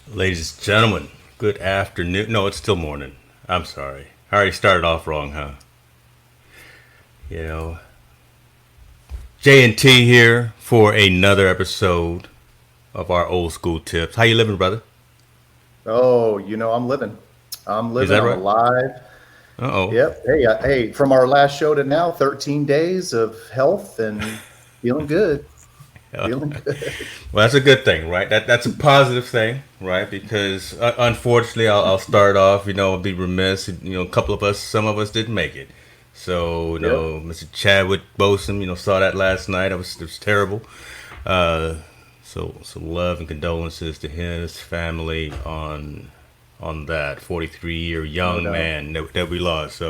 Ladies and gentlemen, good afternoon. No, it's still morning. I'm sorry. I already started off wrong, huh? You know, J&T here for another episode of our old school tips. How you living, brother? Oh, I'm living. I'm Is living. that I'm right? alive. Uh-oh. Yep. Hey, from our last show to now, 13 days of health and feeling good. Feeling good. Well, that's a good thing, right? That's a positive thing, right? Because unfortunately, I'll start off. I'll be remiss. A couple of us, some of us didn't make it. So, Yep. Mr. Chadwick Boseman, saw that last night. It was terrible. Uh, so love and condolences to his family on that 43-year No young doubt. man that we lost.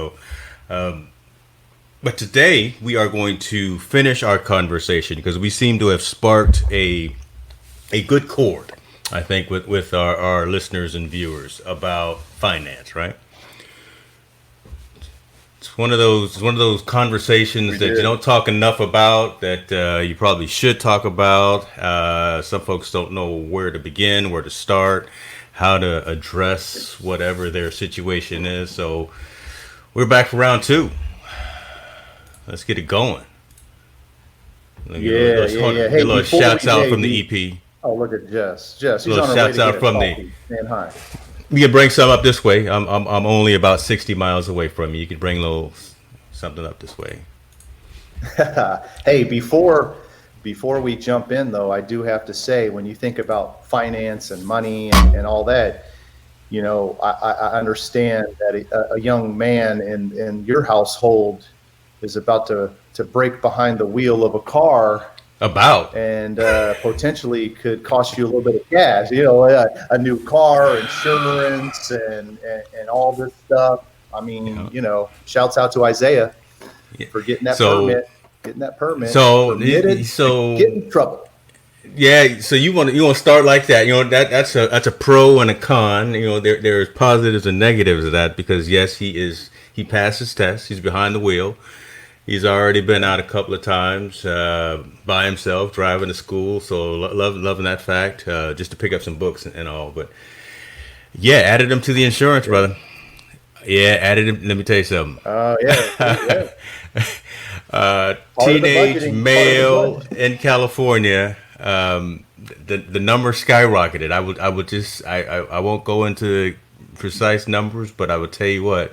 But today we are going to finish our conversation because we seem to have sparked a good chord, I think, with our listeners and viewers about finance, right? It's one of those conversations We that you did. don't talk enough about that you probably should talk about. Some folks don't know where to begin, where to start, how to address whatever their situation is. So we're back for round two. Let's get it going. Yeah, yeah, yeah. Get a Hey, little before shouts we, out hey, from the be, EP. oh, look at Jess. Jess, A she's little on her way shouts to get out a from the. coffee. Saying hi. You can bring some up this way. I'm only about 60 miles away from you. You can bring a little something up this way. Hey, before we jump in though, I do have to say when you think about finance and money and all that, I understand that a young man in your household is about to break behind the wheel of a car About. and potentially could cost you a little bit of cash. A new car, insurance, and all this stuff. I mean, Yeah. shouts out to Isaiah Yeah. for getting that So permit, getting that permit so permitted to get so in trouble. yeah. So you want to start like that. That's a pro and a con. There's positives and negatives of that because yes, he passed his test. He's behind the wheel. He's already been Yeah. out a couple of times by himself, driving to school. So loving that fact, just to pick up some books and all. But yeah, added him to the insurance, Yeah. brother. Yeah, added him. Let me tell you something. Yeah. Yeah. Part of the Teenage budgeting. Part of the male budget. in California, the number skyrocketed. I would just I won't go into precise numbers, but I would tell you what,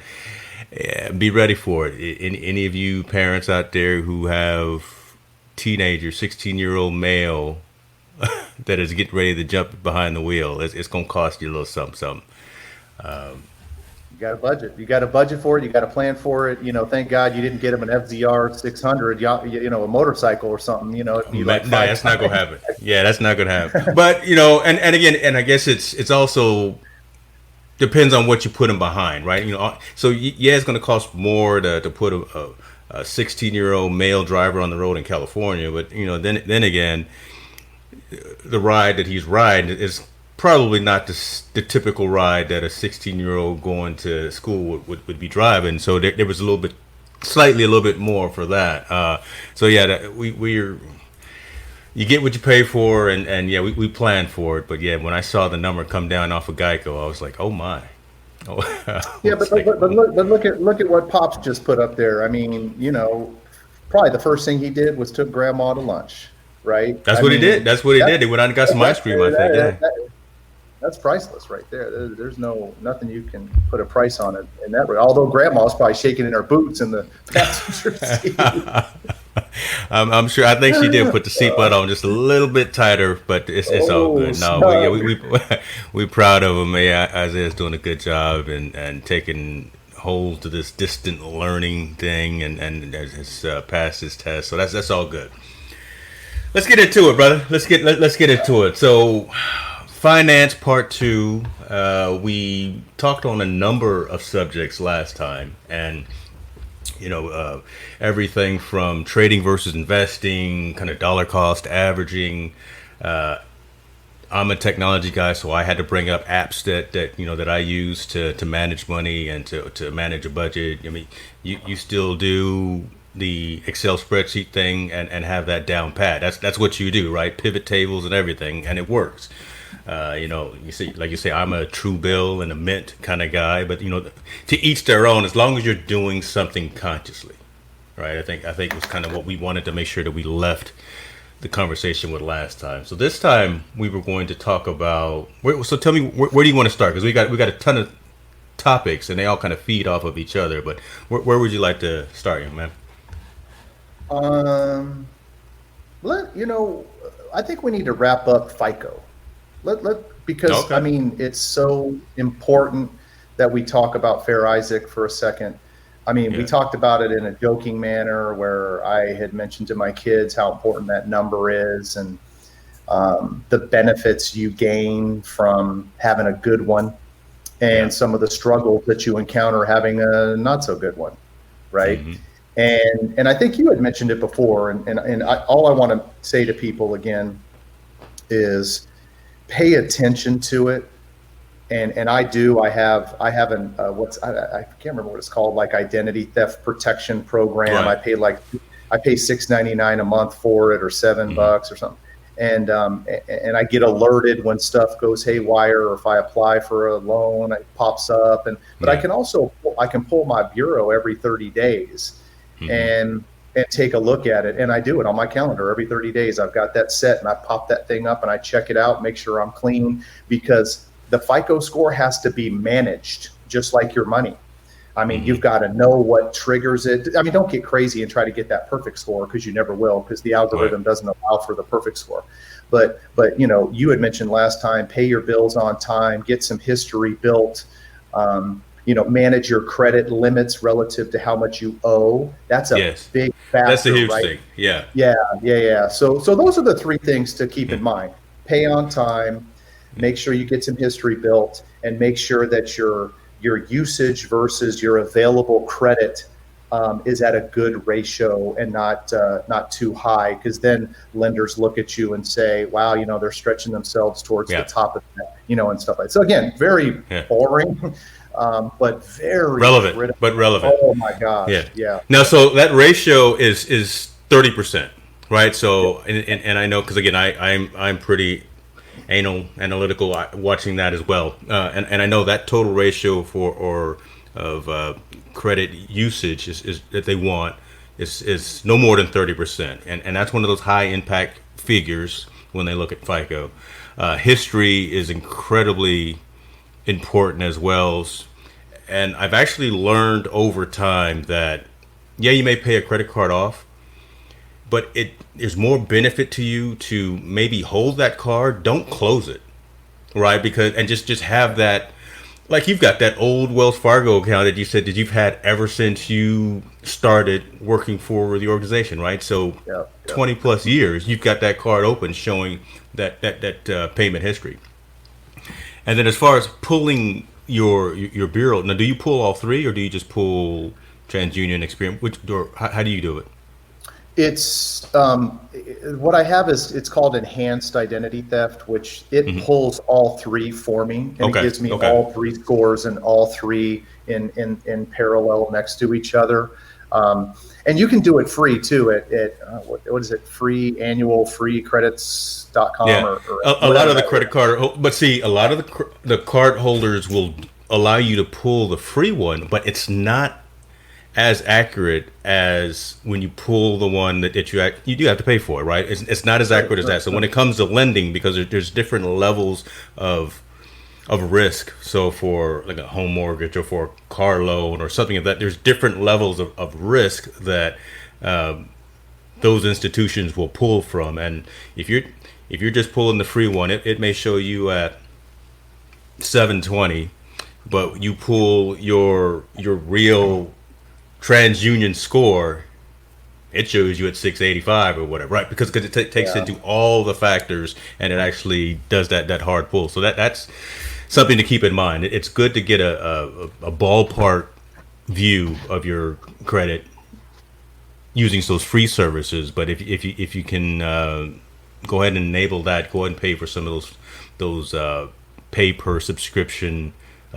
be ready for it. Any of you parents out there who have teenager, 16-year-old male that is getting ready to jump behind the wheel, it's gonna cost you a little something, something. You got a budget. You got a budget for it. You got a plan for it. Thank God you didn't get him an FZR 600. A motorcycle or something. It'd be like No, five that's not gonna times. happen. Yeah, that's not gonna happen. But and again, and I guess it's also depends on what you put them behind, right? So yeah, it's going to cost more to put a 16-year-old male driver on the road in California, but then again, the ride that he's riding is probably not the typical ride that a 16-year-old going to school would be driving. So there was slightly a little bit more for that. So yeah, we're you get what you pay for, and yeah, we planned for it. But yeah, when I saw the number come down off of Geico, I was like, oh my. Oh, I Yeah, was like, but look at what Pops just put up there. I mean, probably the first thing he did was took Grandma to lunch, right? that's I what he did. mean, That's what he that, did. They went out and got some ice that, cream, I think. Yeah. that's priceless right there. There's nothing you can put a price on it in that way. Although Grandma's probably shaking in her boots in the passenger seat. I'm sure. I think she did put the seatbelt on just a little bit tighter, but it's all Oh, good. No, we yeah, snug. we proud of him. Yeah, Isaiah's doing a good job and taking hold to this distant learning thing and has passed his test. So that's all good. Let's get into it, brother. Let's get into it. So, finance part two. We talked on a number of subjects last time, and you know, uh, everything from trading versus investing, kind of dollar cost averaging. Uh, I'm a technology guy, so I had to bring up apps that I use to manage money and to manage a budget. I mean, you still do the Excel spreadsheet thing and have that down pat. That's what you do, right? Pivot tables and everything, and it works. Like you say, I'm a true bill and a mint kind of guy, but to each their own. As long as you're doing something consciously, right? I think was kind of what we wanted to make sure that we left the conversation with last time. So this time we were going to talk about. So tell me, where do you want to start? Because we got a ton of topics and they all kind of feed off of each other. But where would you like to start, young man? Um, I think we need to wrap up FICO. Because I Okay. mean, it's so important that we talk about Fair Isaac for a second. I mean, we Yeah. talked about it in a joking manner where I had mentioned to my kids how important that number is and the benefits you gain from having a good one Yeah. and some of the struggles that you encounter having a not so good one, right? Hmm. And I think you had mentioned it before, all I want to say to people again is pay attention to it. And I have an I can't remember what it's called, like identity theft protection program. Right. I pay $6.99 a month for it, or Hmm. $7 or something. And I get alerted when stuff goes haywire, or if I apply for a loan, it pops up. But Yeah. I can pull my bureau every 30 days Hmm. and take a look at it. And I do it on my calendar every 30 days. I've got that set, and I pop that thing up and I check it out, make sure I'm clean, because the FICO score has to be managed just like your money. I mean, Hmm. you've got to know what triggers it. I mean, don't get crazy and try to get that perfect score, because you never will, because the Right. algorithm doesn't allow for the perfect score. But you had mentioned last time, pay your bills on time, get some history built. Manage your credit limits relative to how much you owe. That's a Yes. big That's a factor, huge right? thing. Yeah. Yeah. So those are the three things to keep Yeah. in mind: pay on time, Yeah. make sure you get some history built, and make sure that your usage versus your available credit is at a good ratio and not too high, because then lenders look at you and say, wow, they're stretching themselves towards the Yeah. top of that, and stuff like that. So again, very Yeah. boring, but very Relevant, critical. but relevant. Oh my Yeah. gosh, yeah. Now, so that ratio is 30%, right? So, and I know, because again, I'm pretty analytical, watching that as well, and I know that total ratio for or of credit usage is that they want is no more than 30%, and that's one of those high impact figures when they look at FICO. History is incredibly important as well. And I've actually learned over time that, yeah, you may pay a credit card off, but there's more benefit to you to maybe hold that card, don't close it, right? Because and just have that, like you've got that old Wells Fargo account that you said that you've had ever since you started working for the organization, right? So Yeah, yeah. 20 plus years, you've got that card open showing that payment history. And then as far as pulling your bureau, now do you pull all three or do you just pull TransUnion, Experian? Or how do you do it? It's what I have is, it's called enhanced identity theft, which it Hmm. pulls all three for me, and it Okay. gives me Okay. all three scores and all three in parallel next to each other. And you can do it free too at what is it? Freeannualfreecredits.com, Yeah. or A lot whatever of the that is. credit card, but see, a lot of the card holders will allow you to pull the free one, but it's not as accurate as when you pull the one that you do have to pay for, right? It's not as Right, accurate as right, that. So when right. it comes to lending, because there's different levels of risk. So for like a home mortgage or for a car loan or something like that, there's different levels of risk that those institutions will pull from. And if you're just pulling the free one, it may show you at 720, but you pull your real TransUnion score, it shows you at 685 or whatever, right? Because it takes Yeah. into all the factors and it actually does that hard pull. So that's something to keep in mind. It's good to get a ballpark view of your credit using those free services. But if you can go ahead and enable that, go ahead and pay for some of those pay per subscription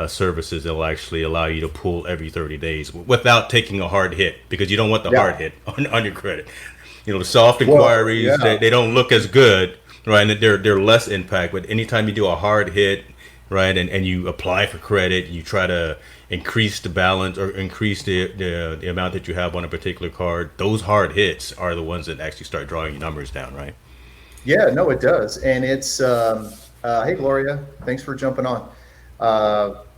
services. They'll actually allow you to pull every 30 days without taking a hard hit, because you don't want the Yeah. hard hit on your credit. The soft Well, inquiries, yeah. they don't look as good right? And they're less impact. But anytime you do a hard hit, right, and you apply for credit, you try to increase the balance or increase the amount that you have on a particular card. Those hard hits are the ones that actually start drawing your numbers down, right? Yeah, no, it does. And it's, hey, Gloria, thanks for jumping on.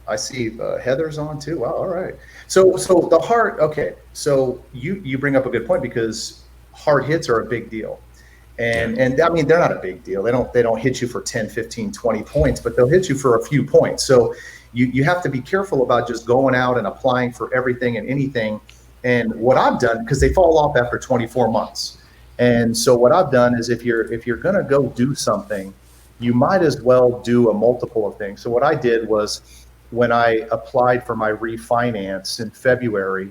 I see Heather's on too. Wow, all right. So the hard, okay. So you bring up a good point because hard hits are a big deal. And I mean, they're not a big deal. They don't hit you for 10, 15, 20 points, but they'll hit you for a few points. So you have to be careful about just going out and applying for everything and anything. And what I've done, because they fall off after 24 months. And so what I've done is if you're going to go do something, you might as well do a multiple of things. So what I did was when I applied for my refinance in February,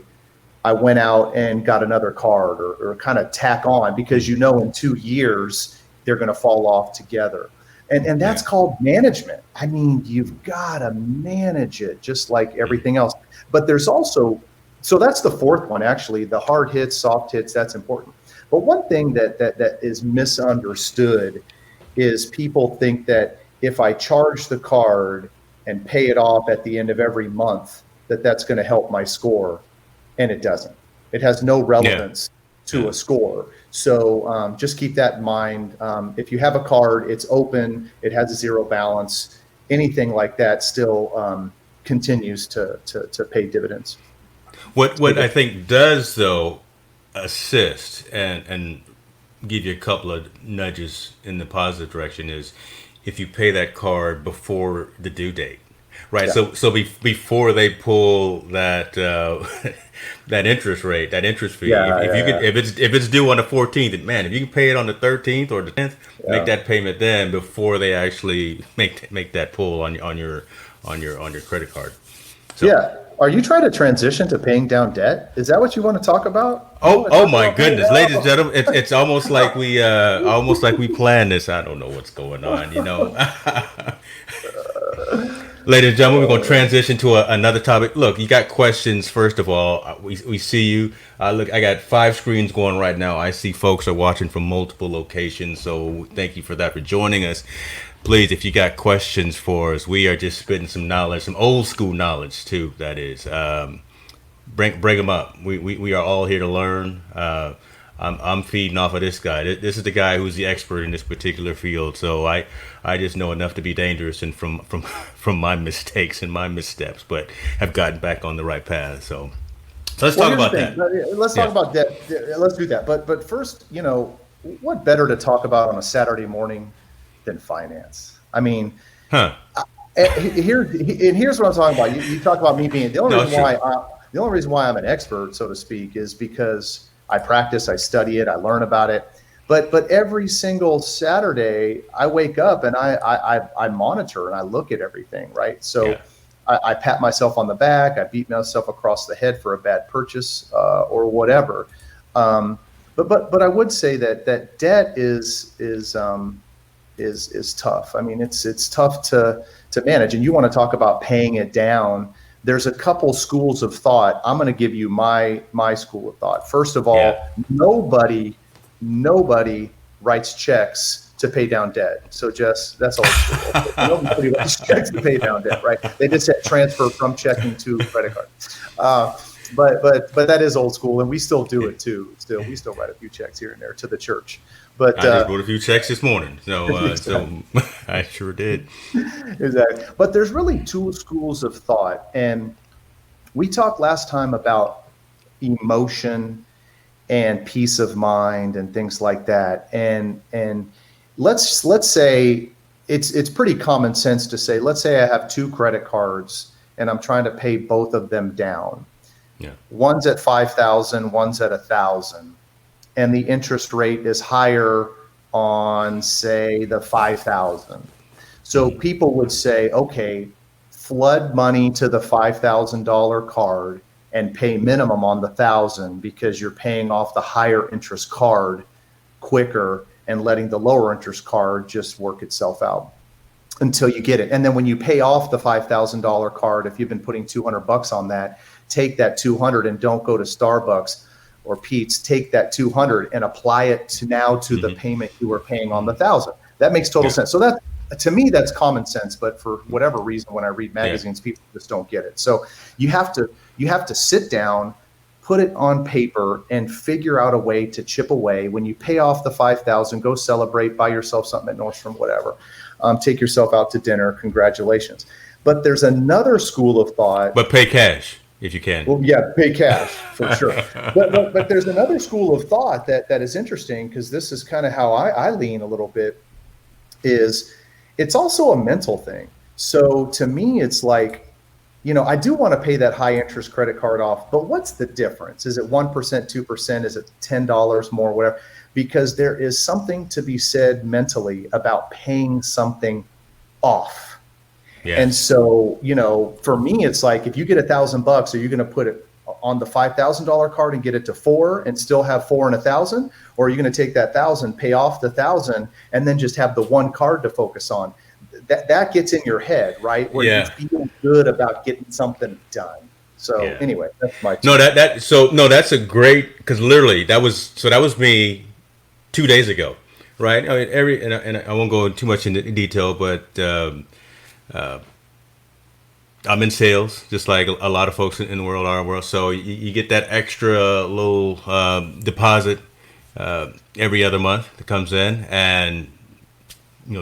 I went out and got another card or kind of tack on because in 2 years they're going to fall off together. And that's called management. I mean, you've got to manage it just like everything else. But there's also, so that's the fourth one, actually, the hard hits, soft hits, that's important. But one thing that is misunderstood is people think that if I charge the card and pay it off at the end of every month, that's going to help my score. And it doesn't. It has no relevance to a score. So just keep that in mind. If you have a card, it's open, it has a zero balance, anything like that still continues to pay dividends. What I think does, though, assist and give you a couple of nudges in the positive direction is if you pay that card before the due date, right? Yeah. So before they pull that that interest rate, that interest fee, if it's due on the 14th, and man, if you can pay it on the 13th or the 10th, make that payment then before they actually make that pull on your credit card. So, yeah. Are you trying to transition to paying down debt? Is that what you want to talk about? Oh my goodness, ladies and gentlemen, it's almost like we planned this. I don't know what's going on, Ladies and gentlemen, we're going to transition to another topic. Look, you got questions. First of all, we see you. Look, I got 5 screens going right now. I see folks are watching from multiple locations, so thank you for that, for joining us. Please, if you got questions for us, we are just spitting some knowledge, some old school knowledge too. That is, bring them up. We are all here to learn. I'm feeding off of this guy. This is the guy who's the expert in this particular field. So I just know enough to be dangerous and from my mistakes and my missteps, but have gotten back on the right path. So let's talk about that. Let's talk about debt. Let's do that. But first, what better to talk about on a Saturday morning than onfinance? I mean, here's what I'm talking about. You talk about me being the only reason why I'm an expert, so to speak, is because I practice, I study it, I learn about it. But every single Saturday, I wake up and I monitor and I look at everything, right? So I pat myself on the back, I beat myself across the head for a bad purchase or whatever. But I would say that debt is tough. I mean, it's tough to manage. And you want to talk about paying it down. There's a couple schools of thought. I'm going to give you my school of thought. First of all, nobody writes checks to pay down debt. So that's old school. Nobody writes checks to pay down debt, right? They just said transfer from checking to credit card. But that is old school, and we still do it too. We still write a few checks here and there to the church. But I just wrote a few checks this morning, so I sure did. Exactly. But there's really 2 schools of thought, and we talked last time about emotion and peace of mind and things like that. And let's say it's pretty common sense to say, let's say I have 2 credit cards and I'm trying to pay both of them down. Yeah. One's at $5,000, one's at $1,000. And the interest rate is higher on, say, the $5,000. So people would say, okay, flood money to the $5,000 card and pay minimum on the $1,000 because you're paying off the higher interest card quicker and letting the lower interest card just work itself out until you get it. And then when you pay off the $5,000 card, if you've been putting $200 on that, take that $200 and don't go to Starbucks or Pete's. Take that $200 and apply it to the payment you were paying on the $1,000. That makes total Yeah. sense. So that, to me, that's common sense. But for whatever reason, when I read magazines, people just don't get it. So you have to sit down, put it on paper, and figure out a way to chip away. When you pay off the 5,000, go celebrate, buy yourself something at Nordstrom, whatever. Take yourself out to dinner. Congratulations. But there's another school of thought. But pay cash if you can. Well, yeah, pay cash for sure. But there's another school of thought that is interesting, because this is kind of how I lean a little bit, is it's also a mental thing. So to me, it's like, I do want to pay that high interest credit card off, but what's the difference? Is it 1%, 2%? Is it $10 more, whatever? Because there is something to be said mentally about paying something off. Yeah. And so, for me, it's like, if you get $1,000, are you going to put it on the $5,000 card and get it to 4 and still have 4 and 1,000? Or are you going to take that 1,000, pay off the 1,000, and then just have the one card to focus on? That gets in your head, right? Where you feel good about getting something done. So anyway, that's my no, that's a great, because literally that was me 2 days ago, right? I mean, and I won't go too much into detail, but I'm in sales, just like a lot of folks in the world. So you get that extra little deposit every other month that comes in, and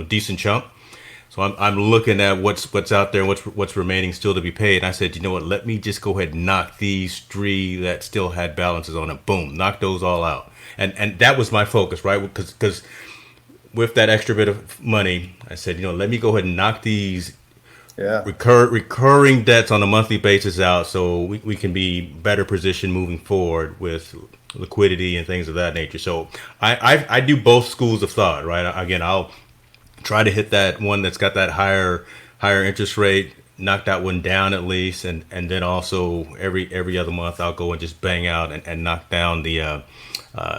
decent chunk. So I'm looking at what's out there, and what's remaining still to be paid. And I said, you know what? Let me just go ahead and knock these 3 that still had balances on it. Boom, knock those all out. And that was my focus, right? Because with that extra bit of money, I said, let me go ahead and knock these recurring debts on a monthly basis out, so we can be better positioned moving forward with liquidity and things of that nature. So I do both schools of thought, right? Again, I'll try to hit that one that's got that higher interest rate, knock that one down at least, and then also every other month I'll go and just bang out and knock down the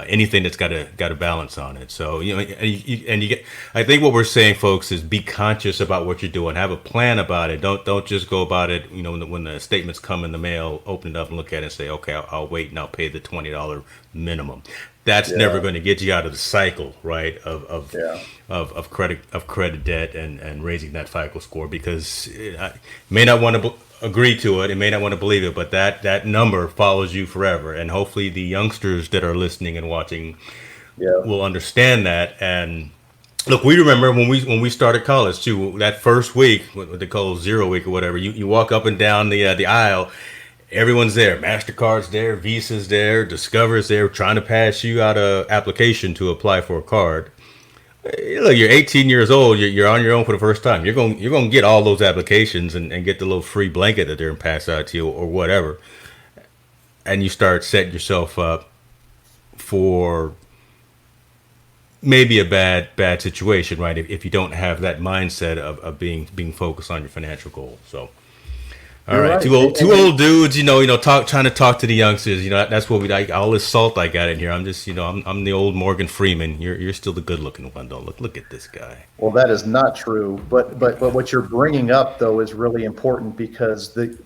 anything that's got a balance on it. So and you get. I think what we're saying, folks, is be conscious about what you're doing. Have a plan about it. Don't just go about it. When the statements come in the mail, open it up and look at it and say, okay, I'll wait and I'll pay the $20 minimum. That's never going to get you out of the cycle, right? Of credit debt and raising that FICO score, because you may not want to agree to it, and may not want to believe it, but that number follows you forever. And hopefully the youngsters that are listening and watching will understand that. And look, we remember when we started college too, that first week, what they call 0 week or whatever, you walk up and down the aisle. Everyone's there. MasterCard's there, Visa's there, Discover's there, trying to pass you out an application to apply for a card. Look, you're 18 years old. You're on your own for the first time. You're going to get all those applications and get the little free blanket that they're going to pass out to you or whatever. And you start setting yourself up for maybe a bad situation, right? If you don't have that mindset of being focused on your financial goals. So. All right, two old dudes, trying to talk to the youngsters. That's what we like. All this salt I got in here. I'm just, I'm the old Morgan Freeman. You're still the good-looking one, though. Look at this guy. Well, that is not true. But what you're bringing up, though, is really important, because the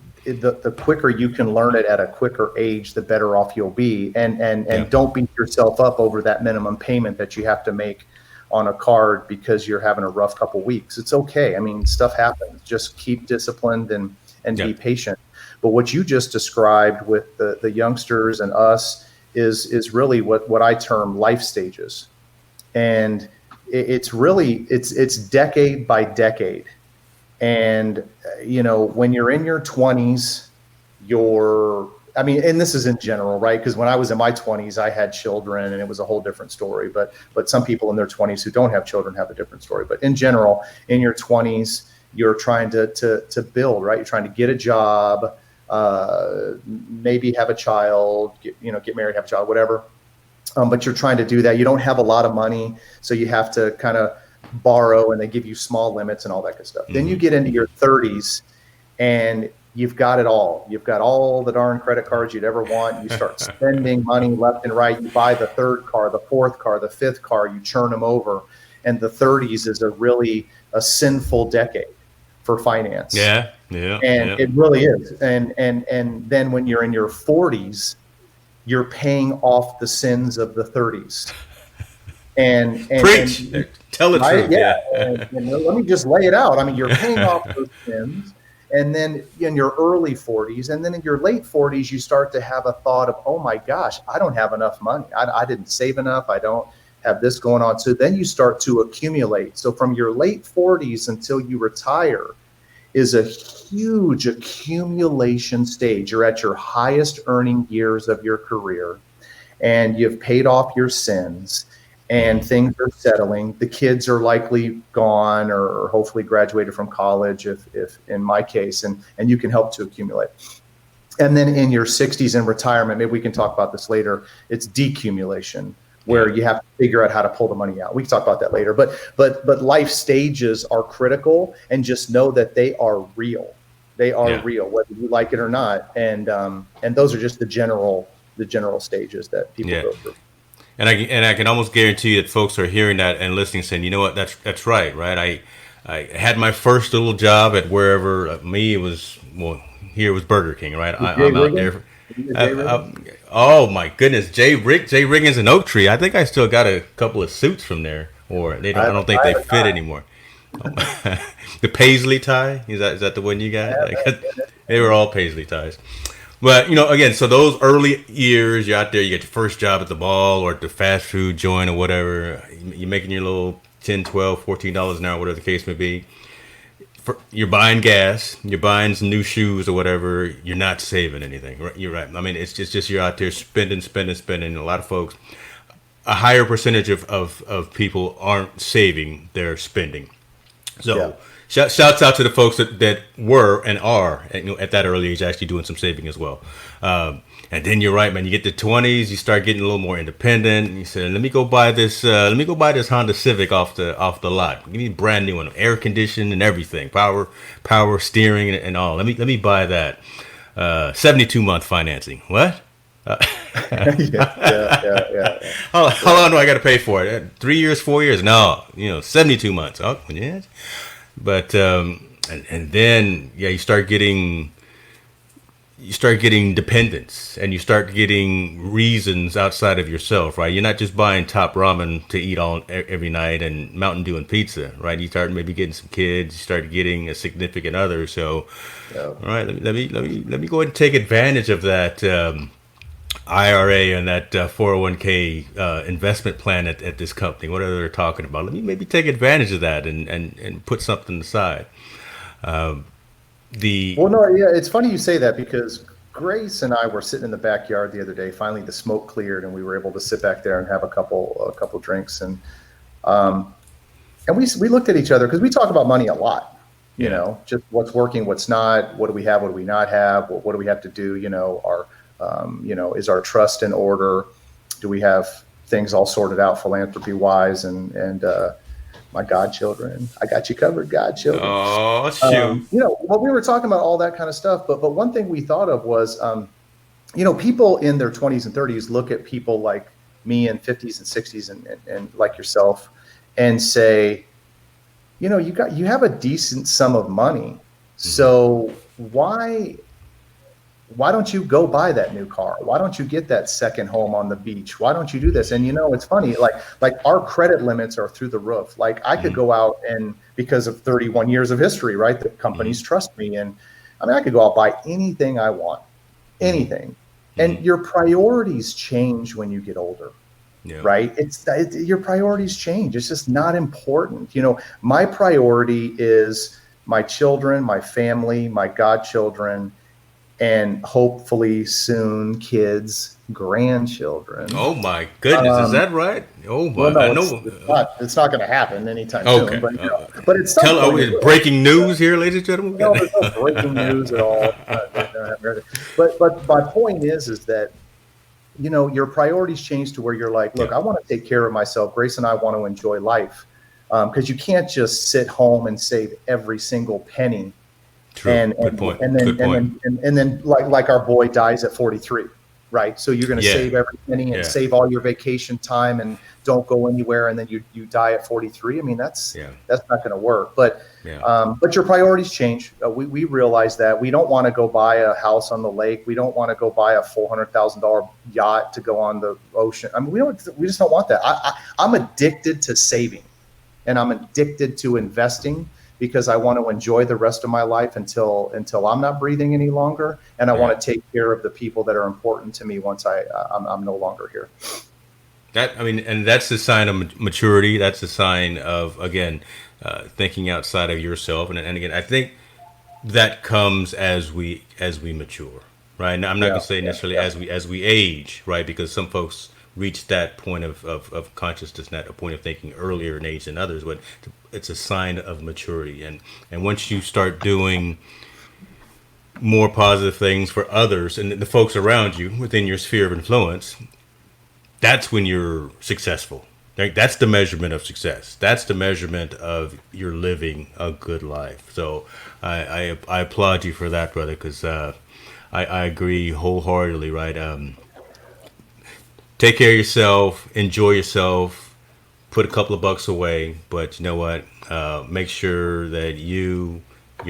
quicker you can learn it at a quicker age, the better off you'll be. And don't beat yourself up over that minimum payment that you have to make on a card because you're having a rough couple weeks. It's okay. I mean, stuff happens. Just keep disciplined and be patient. But what you just described with the youngsters and us is really what I term life stages. And it's really, it's decade by decade. And, when you're in your 20s, and this is in general, right? Because when I was in my 20s, I had children and it was a whole different story. But some people in their 20s who don't have children have a different story. But in general, in your 20s, you're trying to build, right? You're trying to get a job, maybe have a child, get married, have a child, whatever. But you're trying to do that. You don't have a lot of money, so you have to kind of borrow, and they give you small limits and all that good stuff. Mm-hmm. Then you get into your 30s, and you've got it all. You've got all the darn credit cards you'd ever want. You start spending money left and right. You buy the 3rd car, the 4th car, the 5th car. You churn them over. And the 30s is a sinful decade for finance. And it really is. And then when you're in your 40s, you're paying off the sins of the 30s. Preach. And Tell the right, truth. yeah. Yeah. And let me just lay it out. I mean, you're paying off those sins, and then in your early 40s, and then in your late 40s, you start to have a thought of, oh my gosh, I don't have enough money. I didn't save enough. I don't have this going on. So then you start to accumulate. So from your late 40s until you retire is a huge accumulation stage. You're at your highest earning years of your career, and you've paid off your sins, and things are settling. The kids are likely gone or hopefully graduated from college, if in my case, and you can help to accumulate. And then in your 60s in retirement, maybe we can talk about this later, it's decumulation, where you have to figure out how to pull the money out. We can talk about that later. But life stages are critical, and just know that they are real. They are real, whether you like it or not. And those are just the general stages that people go through. And I can almost guarantee that folks are hearing that and listening, saying, you know what, that's right. I had my first little job at wherever, here it was Burger King, right? I'm out there. Oh my goodness, J. Riggins and Oak Tree. I think I still got a couple of suits from there, or I don't think they fit anymore. The paisley tie, is that the one you got? They were all paisley ties. But, again, so those early years, you're out there, you get your first job at the mall or at the fast food joint or whatever. You're making your little $10, $12, $14 an hour, whatever the case may be. You're buying gas, you're buying some new shoes or whatever. You're not saving anything. You're right. I mean, it's just you're out there spending. A lot of folks, a higher percentage of people aren't saving, they're spending. So shouts out to the folks that were and are at that early age actually doing some saving as well. And then you're right, man. You get to 20s, you start getting a little more independent. And you say, let me go buy this Honda Civic off the lot. Give me a brand new one, air conditioned and everything, power steering and all. Let me buy that. 72-month financing. What? Yeah. How long do I got to pay for it? 3 years, 4 years? No, 72 months. Oh, yes. But and then you start getting dependence, and you start getting reasons outside of yourself, right? You're not just buying top ramen to eat every night and Mountain Dew and pizza, right? You start maybe getting some kids, you start getting a significant other. So, all right, let me go ahead and take advantage of that IRA and that 401k investment plan at this company, whatever they're talking about. Let me maybe take advantage of that and put something aside. It's funny you say that, because Grace and I were sitting in the backyard the other day. Finally, the smoke cleared, and we were able to sit back there and have a couple drinks, and we looked at each other, because we talk about money a lot. Just what's working, what's not, what do we have, what do we not have, what do we have to do? Is our trust in order? Do we have things all sorted out philanthropy wise? And my godchildren, I got you covered, godchildren. Oh, shoot. We were talking about all that kind of stuff, but one thing we thought of was, people in their 20s and 30s look at people like me in 50s and 60s and like yourself, and say, you have a decent sum of money. So why don't you go buy that new car? Why don't you get that second home on the beach? Why don't you do this? And it's funny, like our credit limits are through the roof. Like I could go out, and because of 31 years of history, right, the companies trust me. And I mean, I could go out, buy anything I want, anything. And your priorities change when you get older. Yeah. Right? Your priorities change. It's just not important. My priority is my children, my family, my godchildren, and hopefully soon kids, grandchildren. Oh my goodness, is that right? Oh my! Well, no, it's not going to happen anytime soon. But it's breaking news here, ladies and gentlemen. No, there's no breaking news at all. But my point is that your priorities change to where you're like, look, I want to take care of myself. Grace and I want to enjoy life, because you can't just sit home and save every single penny. True. Good point. And then like our boy dies at 43, right? So you're going to save every penny and save all your vacation time and don't go anywhere, and then you die at 43. I mean, that's not going to work. But Yeah. But your priorities change. We realize that we don't want to go buy a house on the lake. We don't want to go buy a $400,000 yacht to go on the ocean. I mean, we just don't want that. I'm addicted to saving, and I'm addicted to investing because I want to enjoy the rest of my life until I'm not breathing any longer, and I want to take care of the people that are important to me once I'm no longer here. And that's the sign of maturity. That's the sign of, again, thinking outside of yourself. And again, I think that comes as we mature, right? Now, I'm not going to say necessarily as we age, right? Because some folks reach that point of consciousness, that a point of thinking earlier in age than others, but it's a sign of maturity. And once you start doing more positive things for others and the folks around you within your sphere of influence, that's when you're successful. That's the measurement of success. That's the measurement of you're living a good life. So I applaud you for that, brother, because I agree wholeheartedly, right? Take care of yourself, enjoy yourself, put a couple of bucks away, but you know what? Make sure that your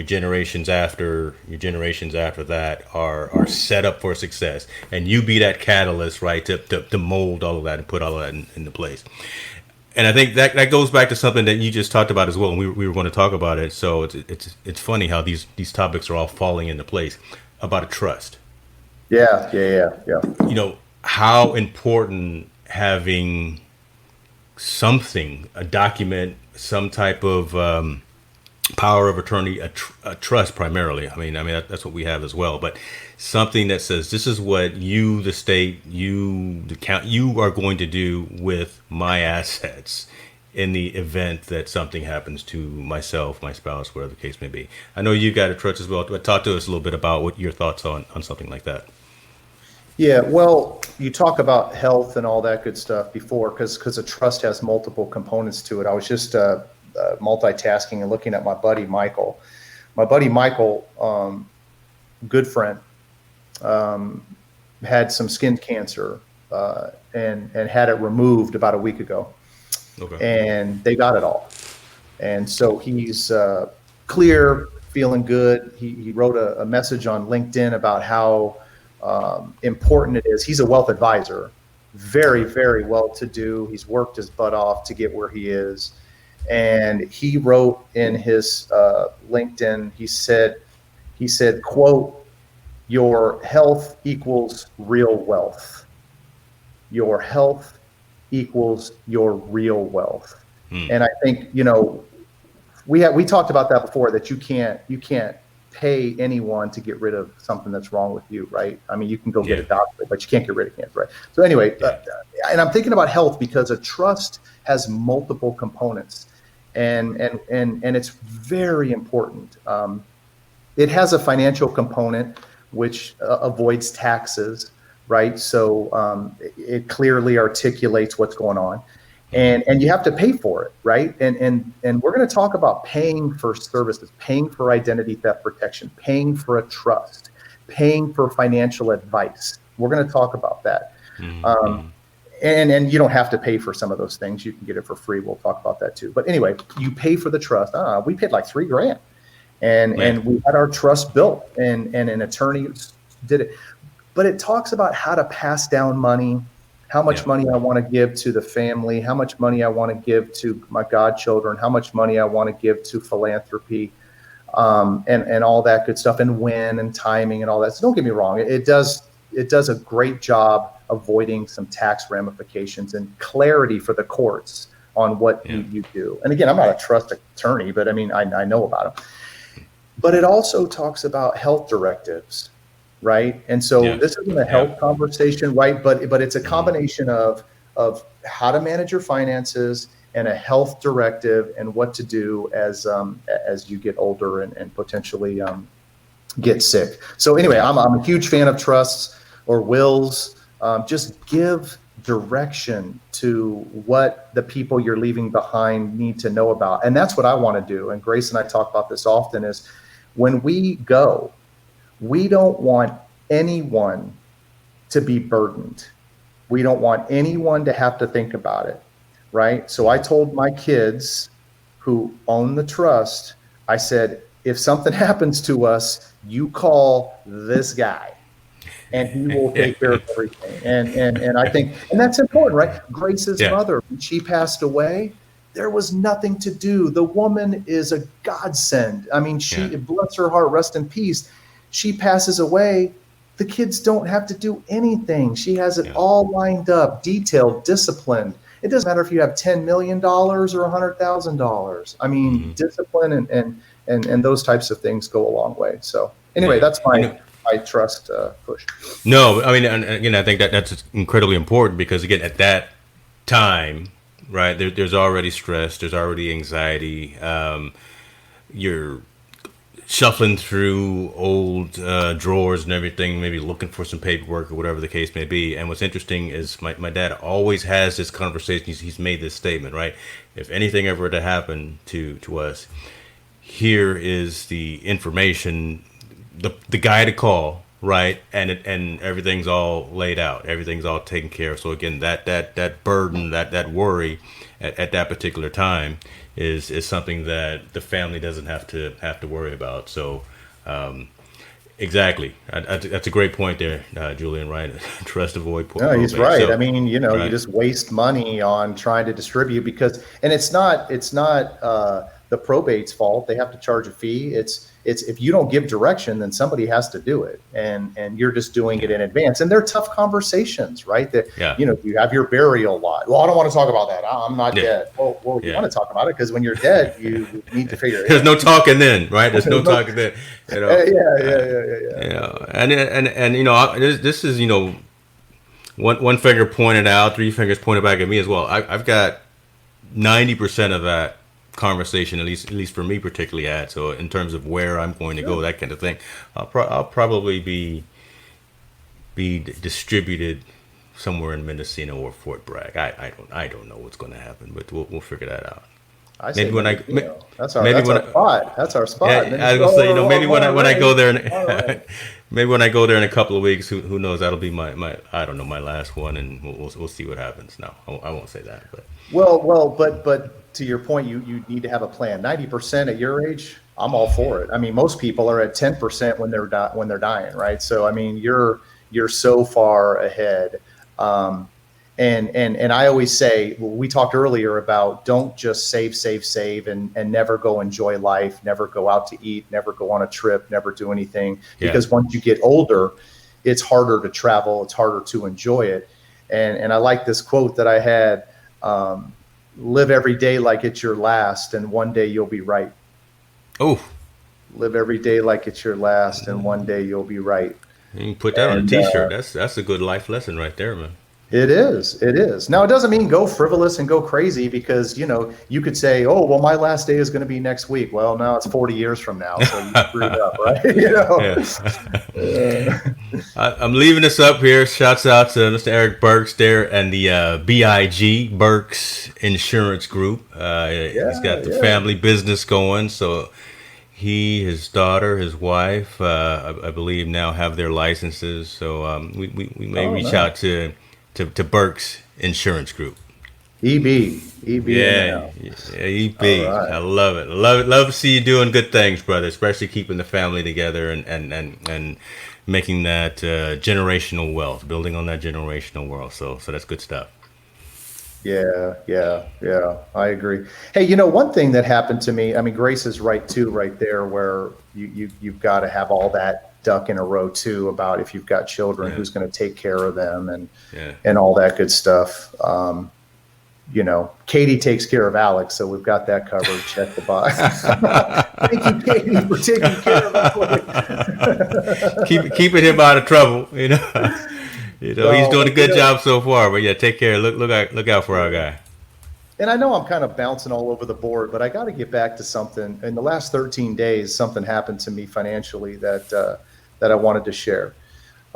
generations after that are set up for success, and you be that catalyst, right, to mold all of that and put all of that into place. And I think that goes back to something that you just talked about as well, and we were going to talk about it. So it's funny how these topics are all falling into place about a trust. Yeah. You know how important having something, a document, some type of power of attorney, a trust primarily. I mean that's what we have as well. But something that says this is what you, the state, you, the county, you are going to do with my assets in the event that something happens to myself, my spouse, whatever the case may be. I know you got a trust as well. But talk to us a little bit about what your thoughts on something like that. Yeah, well, you talk about health and all that good stuff before, because a trust has multiple components to it. I was just multitasking and looking at my buddy Michael. My buddy Michael, good friend, had some skin cancer and had it removed about a week ago. Okay. And they got it all. And so he's clear, feeling good. He wrote a message on LinkedIn about how important it is. He's a wealth advisor, very, very well-to-do. He's worked his butt off to get where he is. And he wrote in his LinkedIn, he said, quote, "Your health equals real wealth. Your health equals your real wealth." And I think, we talked about that before, that you can't pay anyone to get rid of something that's wrong with you, right? I mean, you can go get a doctor, but you can't get rid of cancer, right? So anyway, and I'm thinking about health because a trust has multiple components, and it's very important. It has a financial component, which avoids taxes, right? So it clearly articulates what's going on. And you have to pay for it, right? And we're going to talk about paying for services, paying for identity theft protection, paying for a trust, paying for financial advice. We're going to talk about that. Mm-hmm. And you don't have to pay for some of those things. You can get it for free. We'll talk about that too. But anyway, you pay for the trust. We paid like $3,000, and we had our trust built, and an attorney did it. But it talks about how to pass down money, how much money I want to give to the family, how much money I want to give to my godchildren, how much money I want to give to philanthropy, and all that good stuff, and when, and timing, and all that. So don't get me wrong, it does a great job avoiding some tax ramifications and clarity for the courts on what you do. And again, I'm not a trust attorney, but I mean, I know about them. But it also talks about health directives, right? And so this isn't a health conversation, right? But it's a combination of how to manage your finances and a health directive and what to do as you get older and potentially get sick. So anyway, I'm a huge fan of trusts or wills. Just give direction to what the people you're leaving behind need to know about. And that's what I want to do. And Grace and I talk about this often, is when we go, we don't want anyone to be burdened. We don't want anyone to have to think about it, right? So I told my kids who own the trust, I said, if something happens to us, you call this guy and he will take care of everything. And I think, and that's important, right? Grace's Yeah. mother, when she passed away, there was nothing to do. The woman is a godsend. I mean, Yeah. bless her heart, rest in peace. She passes away. The kids don't have to do anything. She has it Yeah. all lined up, detailed, disciplined. It doesn't matter if you have $10 million or $100,000. I mean, discipline and those types of things go a long way. So anyway, Yeah. that's my trust push. No, I mean, and again, I think that's incredibly important because again, at that time, right, there's already stress, there's already anxiety. You're shuffling through old drawers and everything, maybe looking for some paperwork or whatever the case may be. And what's interesting is my dad always has this conversation. He's made this statement, right? If anything ever to happen to us, here is the information, the guy to call, right? And everything's all laid out, everything's all taken care of. So again, that burden, that worry at that particular time is something that the family doesn't have to worry about. So exactly, that's a great point there, Julian. Right, trust, avoid. No, he's right. So, I mean, you right. just waste money on trying to distribute and it's not the probate's fault. They have to charge a fee. It's if you don't give direction, then somebody has to do it, and you're just doing it in advance. And they're tough conversations, right? That you have your burial lot. Well, I don't want to talk about that. I'm not dead. Well, you want to talk about it because when you're dead, you need to figure it out. There's no talking then, right? There's no talking then. You know? Yeah. You know, and you know, this is, you know, one finger pointed out, three fingers pointed back at me as well. I've got 90% of that conversation, at least for me particularly, at. So in terms of where I'm going to go, that kind of thing, I'll probably be distributed somewhere in Mendocino or Fort Bragg. I don't know what's going to happen, but we'll figure that out. I say maybe when I that's our spot. That's our spot. Yeah, I was gonna say, you know, maybe when I go there, right. maybe when I go there in a couple of weeks, who knows? That'll be my I don't know, my last one, and we'll see what happens. No, I won't say that, but but to your point, you need to have a plan. 90% at your age, I'm all for it. I mean, most people are at 10% when they're dying, right? So I mean, you're so far ahead. And I always say, we talked earlier about don't just save and never go enjoy life, never go out to eat, never go on a trip, never do anything. Because once you get older, it's harder to travel, it's harder to enjoy it. And I like this quote that I had, live every day like it's your last, and one day you'll be right. Oh, live every day like it's your last, and one day you'll be right. You can put that on a t-shirt. That's a good life lesson right there, man. It is. Now, it doesn't mean go frivolous and go crazy, because, you know, you could say, oh, well, my last day is going to be next week. Well, now it's 40 years from now, so you screwed up, right? You know? I'm leaving this up here. Shouts out to Mr. Eric Burks there and the BIG, Burks Insurance Group. He's got the family business going, so he, his daughter, his wife, I believe now have their licenses. So we may reach out to Burks Insurance Group. EB. Yeah, EB. Right. I love it. Love to see you doing good things, brother, especially keeping the family together and making that generational wealth, building on that generational wealth. So that's good stuff. Yeah. I agree. Hey, you know, one thing that happened to me, I mean, Grace is right too, right there, where you've got to have all that duck in a row too, about if you've got children, who's going to take care of them and all that good stuff. You know, Katie takes care of Alex, so we've got that covered. Check the box. Thank you, Katie, for taking care of us. Keeping him out of trouble, you know. He's doing a good job so far, but take care. Look out for our guy. And I know I'm kind of bouncing all over the board, but I got to get back to something. In the last 13 days, something happened to me financially that I wanted to share.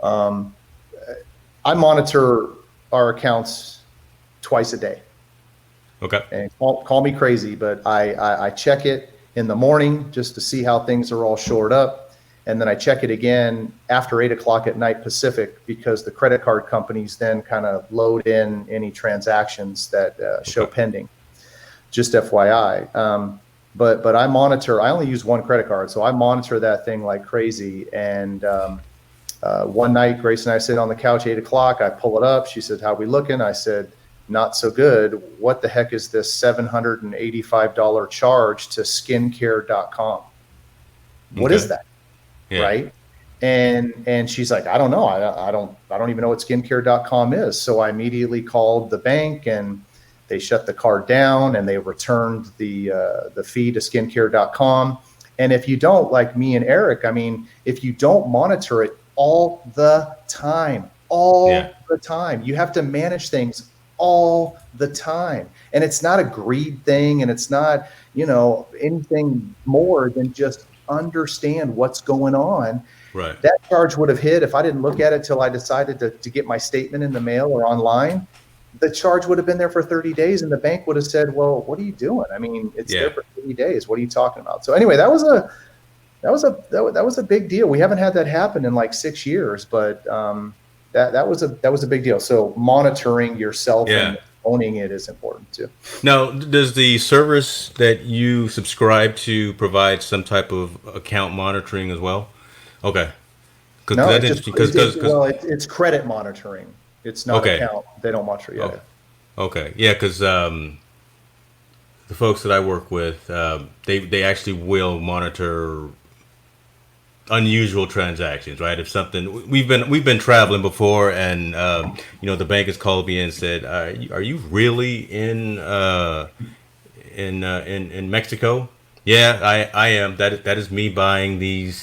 I monitor our accounts twice a day. Okay. And call me crazy, but I check it in the morning just to see how things are all shored up. And then I check it again after 8 o'clock at night Pacific, because the credit card companies then kind of load in any transactions that show pending. Just FYI. but I monitor. I only use one credit card, so I monitor that thing like crazy. And one night, Grace and I sit on the couch, 8 o'clock. I pull it up. She said, "How we looking?" I said, "Not so good. What the heck is this $785 charge to skincare.com? What is that?" Yeah. Right? And she's like, "I don't know. I don't even know what skincare.com is." So I immediately called the bank, and they shut the card down, and they returned the fee to skincare.com. And if you don't, like me and Eric, I mean, if you don't monitor it all the time, you have to manage things all the time. And it's not a greed thing, and it's not, anything more than just understand what's going on. Right. That charge would have hit if I didn't look at it till I decided to get my statement in the mail or online. The charge would have been there for 30 days, and the bank would have said, "Well, what are you doing? I mean, it's there for 30 days. What are you talking about?" So anyway, that was a big deal. We haven't had that happen in like 6 years, but that was a big deal. So monitoring yourself and owning it is important too. Now, does the service that you subscribe to provide some type of account monitoring as well? Okay. No, it's credit monitoring. It's not account. They don't monitor yet. Okay. Yeah, because the folks that I work with, they actually will monitor unusual transactions, right? If something we've been traveling before, and the bank has called me and said, "Are you really in Mexico?" Yeah, I am. That is me buying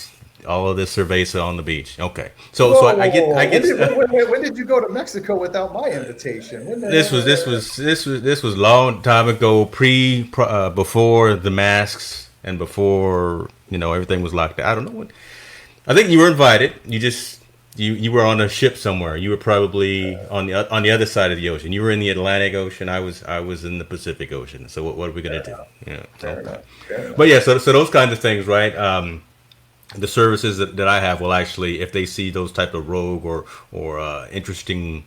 all of this cerveza on the beach. Okay, so I get. When did you go to Mexico without my invitation? This was long time ago, before the masks and before everything was locked down. I don't know what. I think you were invited. You were on a ship somewhere. You were probably on the other side of the ocean. You were in the Atlantic Ocean. I was in the Pacific Ocean. So what are we gonna do? Fair enough. But yeah, so those kinds of things, right? The services that I have will actually, if they see those type of rogue or interesting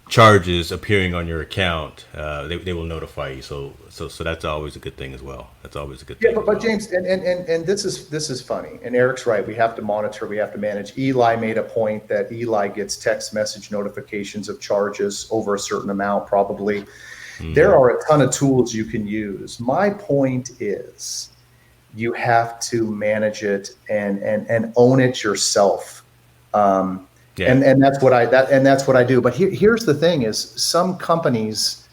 charges appearing on your account, they will notify you. So that's always a good thing as well. That's always a good thing. Yeah, but James, and this is funny. And Eric's right. We have to monitor. We have to manage. Eli made a point that Eli gets text message notifications of charges over a certain amount, probably. Mm-hmm. There are a ton of tools you can use. My point is, you have to manage it and own it yourself. And that's what I do. But here's the thing: is some companies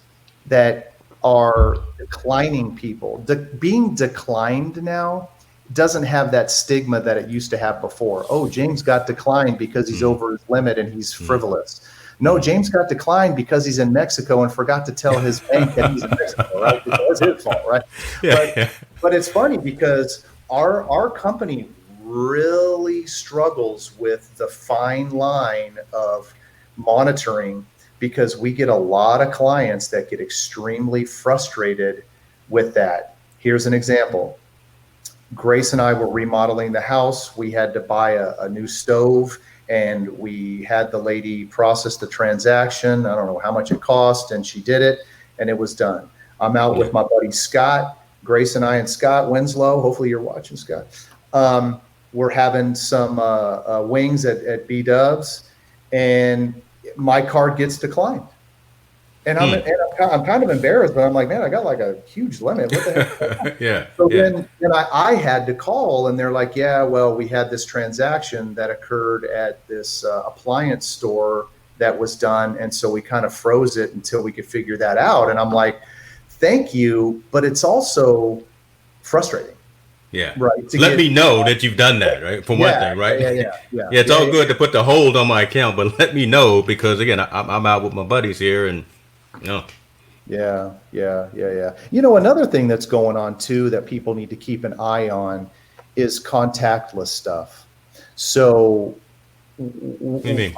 that are declining people, being declined now doesn't have that stigma that it used to have before. Oh, James got declined because he's over his limit and he's frivolous. No, James got declined because he's in Mexico and forgot to tell his bank that he's in Mexico, right? It was his fault, right? But it's funny because our company really struggles with the fine line of monitoring, because we get a lot of clients that get extremely frustrated with that. Here's an example. Grace and I were remodeling the house. We had to buy a new stove, and we had the lady process the transaction. I don't know how much it cost, and she did it, and it was done. I'm out with my buddy Scott. Grace and I and Scott Winslow, hopefully you're watching, Scott. We're having some wings at B-Dubs, and my card gets declined. And I'm kind of embarrassed, but I'm like, man, I got like a huge limit. What the heck? Then I had to call, and they're like, yeah, well, we had this transaction that occurred at this appliance store that was done, and so we kind of froze it until we could figure that out. And I'm like, thank you, but it's also frustrating. Yeah. Right. Let me know that you've done that, right? For one thing, right? Yeah. It's all good to put the hold on my account, but let me know, because again, I'm out with my buddies here, and Yeah. Another thing that's going on too that people need to keep an eye on is contactless stuff. So, what do you mean?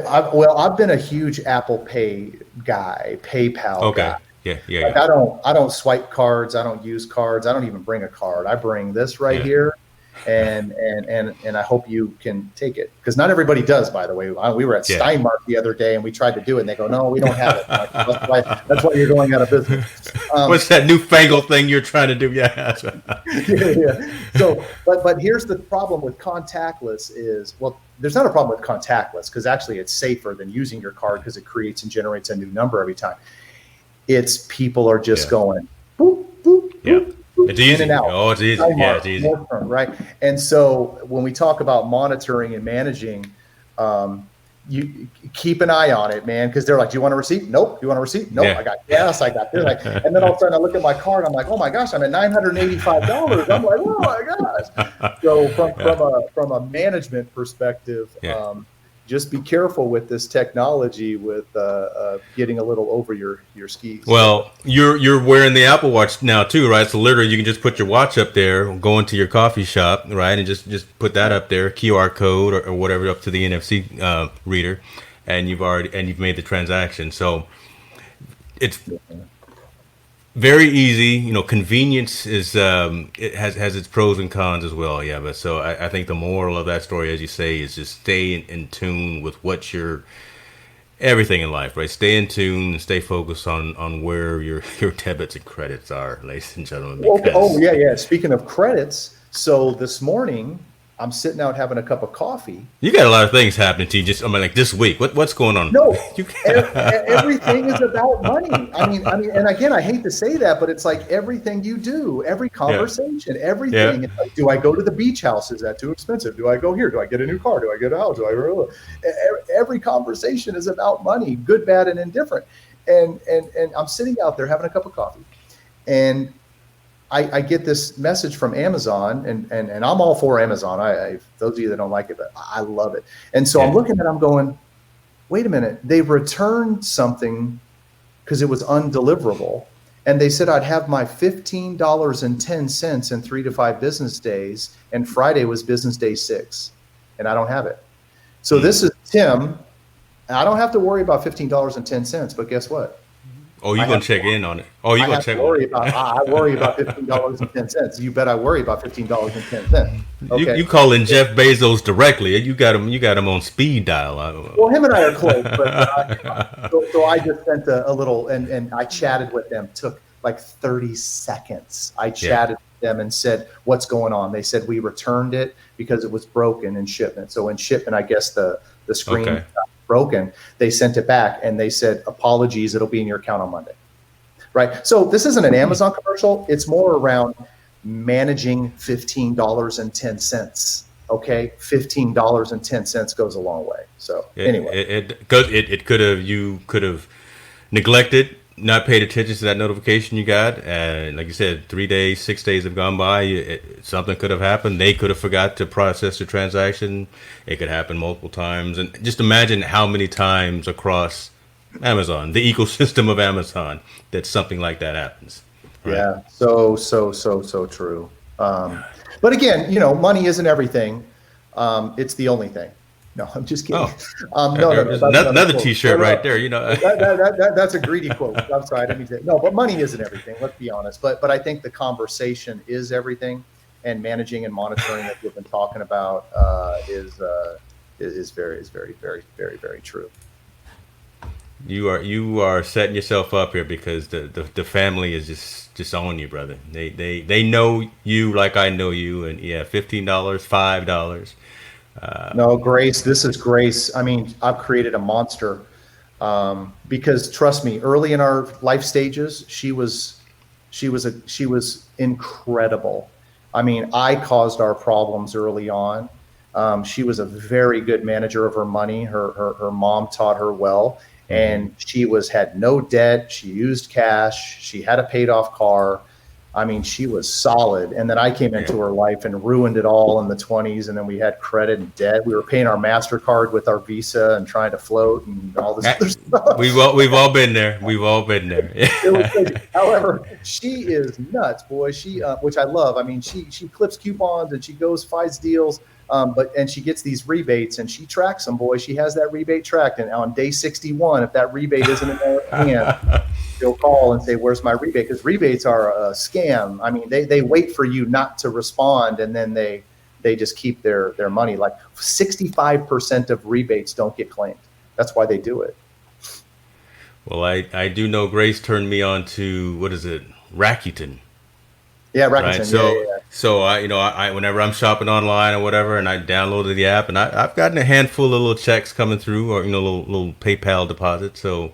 I've been a huge Apple Pay guy, PayPal guy. Yeah. Like I don't swipe cards. I don't use cards. I don't even bring a card. I bring this right here. and I hope you can take it, because not everybody does. By the way, we were at Steinmark the other day and we tried to do it, and they go, "No, we don't have it." That's why you're going out of business. What's that newfangled thing you're trying to do? Yeah. Yeah. So, but here's the problem with contactless is, well, there's not a problem with contactless, because actually it's safer than using your card, because it creates and generates a new number every time. It's people are just going boop, boop, boop. It's easy. In and out. Oh, it's easy. Yeah, it's easy. Right. And so when we talk about monitoring and managing, you keep an eye on it, man, because they're like, "Do you want a receipt?" Nope. "You want a receipt?" Nope. I got gas. I got this. And then all of a sudden I look at my card. I'm like, "Oh my gosh, I'm at $985. I'm like, "Oh my gosh." So from a management perspective, just be careful with this technology, with getting a little over your skis. Well, you're wearing the Apple Watch now too, right? So literally, you can just put your watch up there, go into your coffee shop, right, and just put that up there, QR code or whatever, up to the NFC reader, and you've made the transaction. So it's very easy. Convenience is it has its pros and cons as well. Yeah, but so I think the moral of that story, as you say, is just stay in tune with what everything in life, right? Stay in tune and stay focused on where your debits and credits are, ladies and gentlemen. Yeah. Speaking of credits, so this morning I'm sitting out having a cup of coffee. You got a lot of things happening to you. Like this week. What's going on? No, everything is about money. I mean, and again, I hate to say that, but it's like everything you do, every conversation, everything. It's like, do I go to the beach house? Is that too expensive? Do I go here? Do I get a new car? Do I get a house? Every conversation is about money, good, bad, and indifferent. And I'm sitting out there having a cup of coffee, and I get this message from Amazon, and I'm all for Amazon. Those of you that don't like it, but I love it. And so I'm looking at it, I'm going, wait a minute, they returned something because it was undeliverable. And they said I'd have my $15.10 in 3 to 5 business days, and Friday was business day 6, and I don't have it. So this is Tim. I don't have to worry about $15.10, but guess what? Oh, you're going to check in on it. Oh, you're going to check on it. I worry about $15.10. You bet I worry about $15.10. Okay. You calling Jeff Bezos directly. You got him on speed dial. Well, him and I are close, but so I just sent a little, and I chatted with them. Took like 30 seconds. I chatted with them and said, "What's going on?" They said, "We returned it because it was broken in shipment." So in shipment, I guess the screen got broken. They sent it back and they said, "Apologies, it'll be in your account on Monday." Right. So this isn't an Amazon commercial. It's more around managing $15.10. Okay. $15.10 goes a long way. So anyway, you could have neglected, not paid attention to that notification you got. And like you said, 3 days, 6 days have gone by. Something could have happened. They could have forgot to process the transaction. It could happen multiple times. And just imagine how many times across Amazon, the ecosystem of Amazon, that something like that happens. Right? Yeah. So true. But again, money isn't everything. It's the only thing. No, I'm just kidding. No, another T-shirt right there. That's a greedy quote. I'm sorry, I didn't mean to. No, but money isn't everything. Let's be honest. But I think the conversation is everything, and managing and monitoring that we've been talking about is very, very, very, very, very true. You are setting yourself up here because the family is just on you, brother. They know you like I know you, and $15, $5. No, Grace, this is Grace. I mean, I've created a monster because trust me, early in our life stages, she was incredible. I mean, I caused our problems early on. She was a very good manager of her money. Her mom taught her well, and she had no debt. She used cash. She had a paid off car. I mean, she was solid. And then I came into her life and ruined it all in the 20s. And then we had credit and debt. We were paying our MasterCard with our Visa and trying to float and all this other stuff. We've all been there. We've all been there. It was crazy. However, she is nuts, boy. She, which I love. I mean, she clips coupons and she finds deals. And she gets these rebates and she tracks them, boy. She has that rebate tracked. And on day 61, if that rebate isn't in her hand, she'll call and say, "Where's my rebate?" Because rebates are a scam. I mean, they wait for you not to respond, and then they they just keep their money. Like 65% of rebates don't get claimed. That's why they do it. Well, I do know Grace turned me on to, what is it, Rakuten. Yeah, Right. Rakuten. Yeah. So I whenever I'm shopping online or whatever, and I downloaded the app, and I've gotten a handful of little checks coming through, or little PayPal deposits. So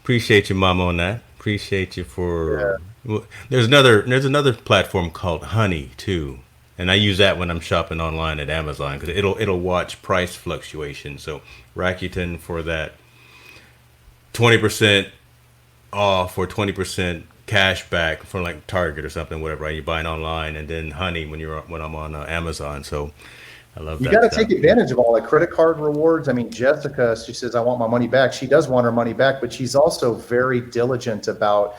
appreciate you, Mama, on that. Appreciate you for. Yeah. Well, there's another platform called Honey too, and I use that when I'm shopping online at Amazon because it'll watch price fluctuation. So Rakuten for that 20% off or 20% cash back for like Target or something, whatever. Right? You're buying online, and then Honey when I'm on Amazon. So I love You that got to stuff. take advantage of all the credit card rewards. I mean, Jessica, she says, I want my money back. She does want her money back, but she's also very diligent about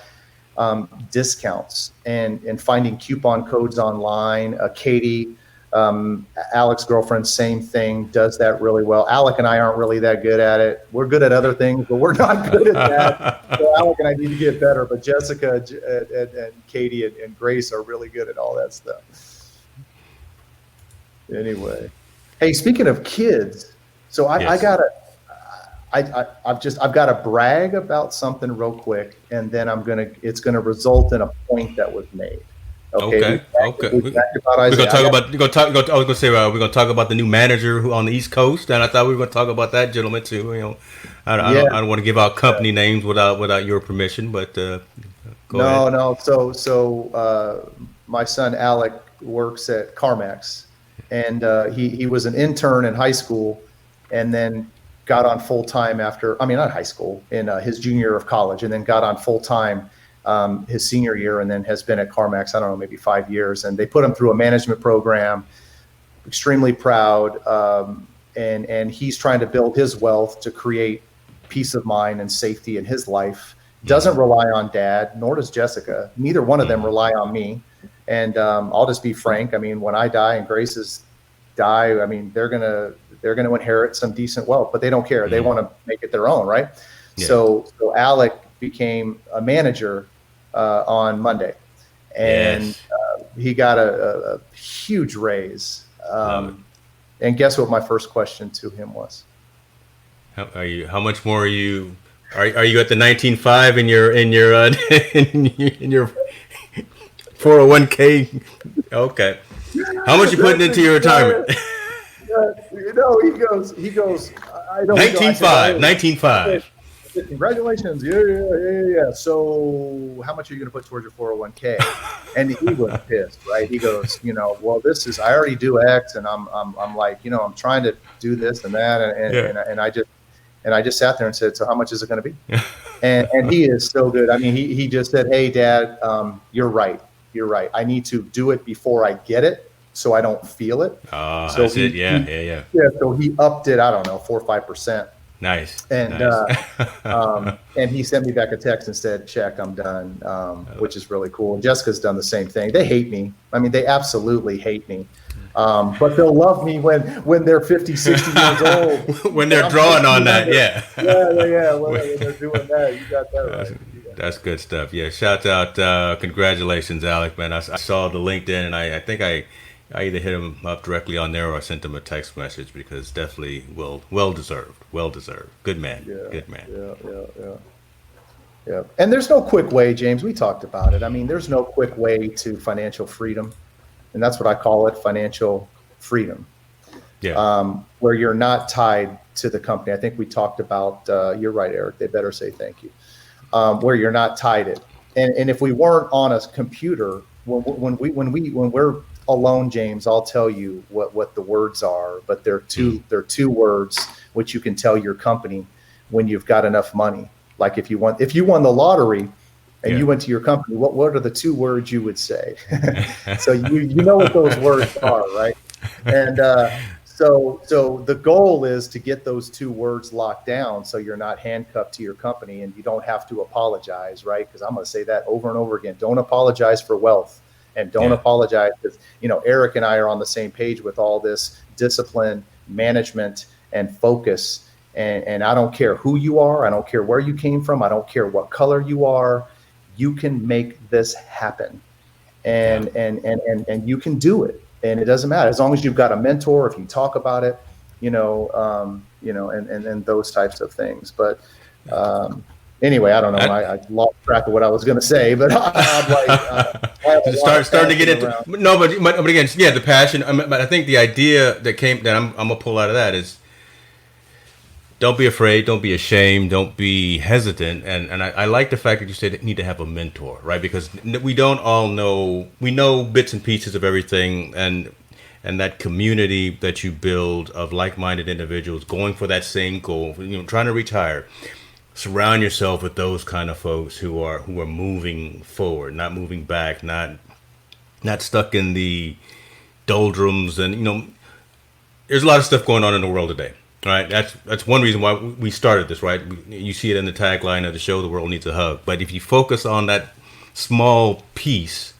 discounts and finding coupon codes online. Katie, Alec's girlfriend, same thing, does that really well. Alec and I aren't really that good at it. We're good at other things, but we're not good at that. So Alec and I need to get better. But Jessica and Katie and Grace are really good at all that stuff. Anyway, hey, speaking of kids, so I Yes. gotta, I've got to brag about something real quick, and then it's gonna result in a point that was made. Okay, Okay. Okay. we talked about We're gonna Isaiah. talk about. We're gonna talk. I was gonna say we're gonna talk about the new manager who on the East Coast, and I thought we were gonna talk about that gentleman too. I don't want to give out company names without your permission, but go ahead. No. So my son Alec works at CarMax, and he was an intern in high school, and then got on full time after. I mean, not high school, in his junior year of college, and then got on full time his senior year, and then has been at CarMax, I don't know, maybe 5 years. And they put him through a management program. Extremely proud, and he's trying to build his wealth to create peace of mind and safety in his life. Doesn't rely on dad, nor does Jessica. Neither one of them rely on me. And I'll just be frank. I mean, when I die and Grace's die, I mean, they're gonna inherit some decent wealth, but they don't care. They want to make it their own, right? Yeah. So Alec became a manager on Monday, and Yes. he got a huge raise. And guess what my first question to him was? How are you? How much more are you? Are you at the 19.5 in your in your 401k? Okay. How much you putting into your retirement? He goes, I don't 19.5. 19.5. Congratulations. Yeah. So how much are you going to put towards your 401k? And he was pissed, right? He goes, well, I already do X, and I'm like, I'm trying to do this and that. And I just sat there and said, so how much is it going to be? And he is so good. I mean, he just said, hey, Dad, you're right. I need to do it before I get it, so I don't feel it. So So that's it. Yeah. Yeah. So he upped it, I don't know, 4 or 5%. Nice. And Nice. and he sent me back a text and said, check, I'm done, which is really cool. And Jessica's done the same thing. They hate me. I mean, they absolutely hate me. But they'll love me when they're 50, 60 years old. When they're drawing on that, yeah. Yeah. When they're doing that, you got that right. That's good stuff. Yeah, shout out, congratulations, Alec, man. I saw the LinkedIn, and I think I either hit him up directly on there or I sent him a text message because definitely well deserved. Good man. Yeah, Good man. Yeah. And there's no quick way, James. We talked about it. I mean, there's no quick way to financial freedom, and that's what I call it, financial freedom. Yeah. Where you're not tied to the company. I think we talked about. You're right, Eric. They better say thank you. Where you're not tied it, and if we weren't on a computer, when we're alone, James, I'll tell you what the words are, but they're two words which you can tell your company when you've got enough money. Like if you won the lottery and you went to your company, what are the two words you would say? So you know what those words are, right? And so the goal is to get those two words locked down so you're not handcuffed to your company and you don't have to apologize, right? Because I'm going to say that over and over again. Don't apologize for wealth, and don't apologize because, Eric and I are on the same page with all this discipline, management, and focus. And I don't care who you are. I don't care where you came from. I don't care what color you are. You can make this happen, and you can do it. And it doesn't matter as long as you've got a mentor, if you talk about it, and those types of things. But anyway, I don't know. I lost track of what I was going to say, but starting to get into no, but again, yeah, the passion. But I think the idea that I'm gonna pull out of that is, don't be afraid, don't be ashamed, don't be hesitant, and I like the fact that you said you need to have a mentor, right? Because we don't all know, we know bits and pieces of everything, and that community that you build of like-minded individuals going for that same goal, trying to reach higher. Surround yourself with those kind of folks who are moving forward, not moving back, not stuck in the doldrums. And there's a lot of stuff going on in the world today, right? That's one reason why we started this, right? You see it in the tagline of the show, "The world needs a hug." But if you focus on that small piece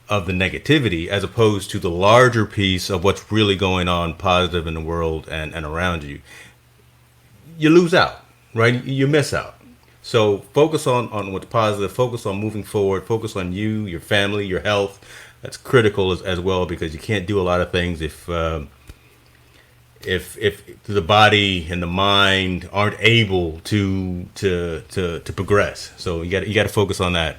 of the negativity as opposed to the larger piece of what's really going on positive in the world and around you, you lose out. Right, you miss out. So focus on what's positive. Focus on moving forward. Focus on you, your family, your health. That's critical as well, because you can't do a lot of things if the body and the mind aren't able to progress. So you got to focus on that.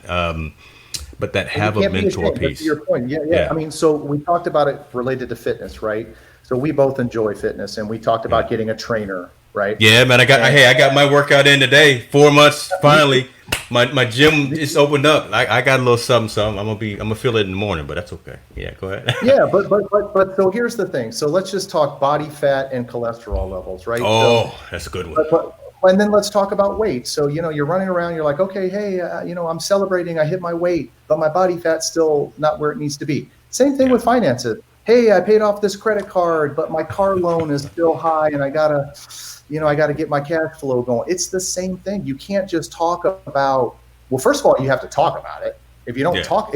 But that have a mentor piece. To your point, yeah. I mean, so we talked about it related to fitness, right? So we both enjoy fitness, and we talked about getting a trainer. Right. Yeah, man. I got my workout in today. 4 months finally. My gym just opened up. I got a little something. I'm gonna feel it in the morning, but that's okay. Yeah, go ahead. Yeah, but so here's the thing. So let's just talk body fat and cholesterol levels, right? Oh, that's a good one. And then let's talk about weight. So you're running around. You're like, okay, hey, I'm celebrating. I hit my weight, but my body fat's still not where it needs to be. Same thing with finances. Hey, I paid off this credit card, but my car loan is still high, and I gotta get my cash flow going. It's the same thing. You can't just talk about, well, first of all, you have to talk about it. If you don't talk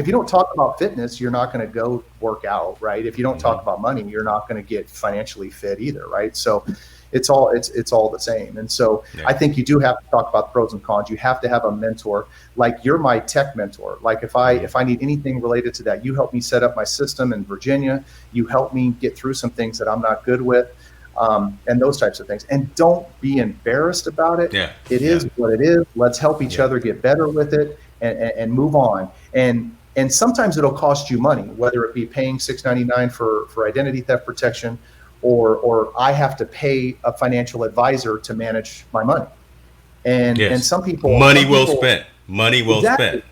about fitness, you're not going to go work out, right? If you don't talk about money, you're not going to get financially fit either, right? So it's all the same. And so I think you do have to talk about the pros and cons. You have to have a mentor. Like, you're my tech mentor. Like, if I need anything related to that, you help me set up my system in Virginia. You help me get through some things that I'm not good with. And those types of things. And don't be embarrassed about it. Yeah. It is what it is. Let's help each other get better with it and move on. And sometimes it'll cost you money, whether it be paying $6.99 for identity theft protection, or I have to pay a financial advisor to manage my money. And some people Money well spent,